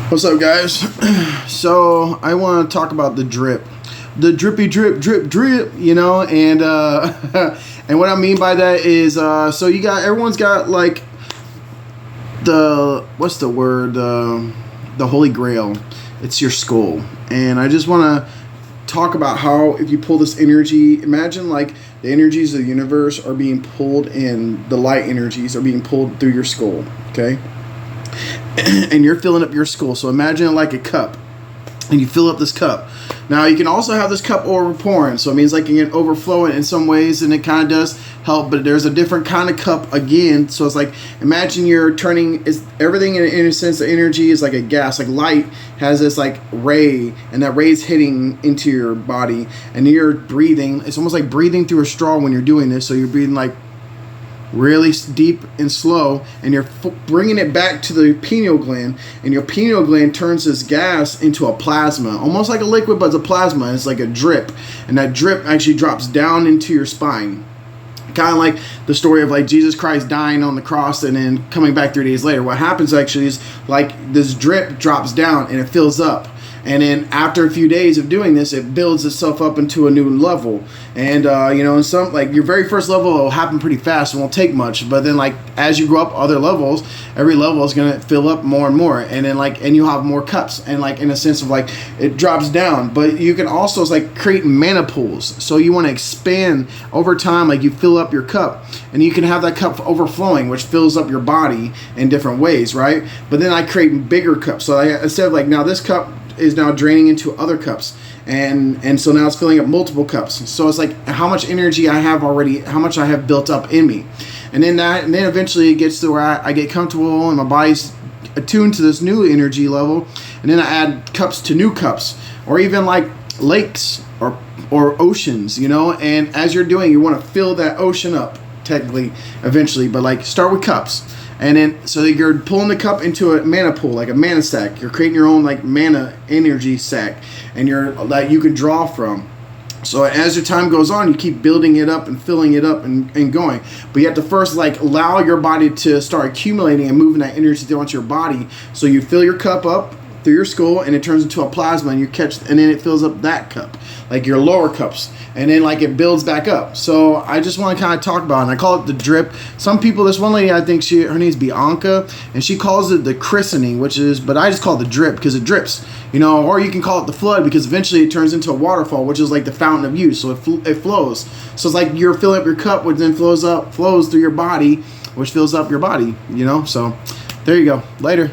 What's up, guys? So I want to talk about the drip, the drippy drip, drip, drip. And and what I mean by that is, so everyone's got like what's the word, the Holy Grail. It's your skull, and I just want to talk about how if you pull this energy, imagine like the energies of the universe are being pulled in, the light energies are being pulled through your skull. Okay. And you're filling up your skull. So imagine it like a cup, and you fill up this cup. Now you can also have this cup overpouring, so it means like you can overflow it in some ways, and it kind of does help. But there's a different kind of cup again. So it's like, imagine you're turning everything in a sense. The energy is like a gas, like light has this like ray, and that ray's hitting into your body, and you're breathing. It's almost like breathing through a straw when you're doing this. So you're breathing like really deep and slow, and you're bringing it back to the pineal gland, and your pineal gland turns this gas into a plasma, almost like a liquid, but it's a plasma. It's like a drip, and that drip actually drops down into your spine, kind of like the story of like Jesus Christ dying on the cross and then coming back 3 days later. What happens actually is like this drip drops down and it fills up. And then after a few days of doing this, it builds itself up into a new level. And, in some, like your very first level will happen pretty fast and won't take much. But then like as you grow up other levels, every level is going to fill up more and more. And then and you'll have more cups. And like in a sense of like it drops down. But you can also like create mana pools. So you want to expand over time, like you fill up your cup. And you can have that cup overflowing, which fills up your body in different ways, right? But then I create bigger cups. So instead of like now this cup is now draining into other cups, and so now it's filling up multiple cups. So it's like how much energy I have already, how much I have built up in me, and then eventually it gets to where I get comfortable and my body's attuned to this new energy level, and then I add cups to new cups, or even like lakes or oceans, and as you're doing, you want to fill that ocean up technically eventually, but like start with cups. And then, so you're pulling the cup into a mana pool, like a mana sack. You're creating your own like mana energy sack, and that you can draw from. So as your time goes on, you keep building it up and filling it up and going. But you have to first like allow your body to start accumulating and moving that energy throughout your body. So you fill your cup up through your skull, and it turns into a plasma, and and then it fills up that cup, like your lower cups, and then like it builds back up. So I just want to kind of talk about it, and I call it the drip. Some people, this one lady, I think her name's Bianca, and she calls it the christening, but I just call it the drip because it drips, or you can call it the flood because eventually it turns into a waterfall, which is like the fountain of youth. So it flows. So it's like you're filling up your cup, which then flows through your body, which fills up your body, So there you go. Later.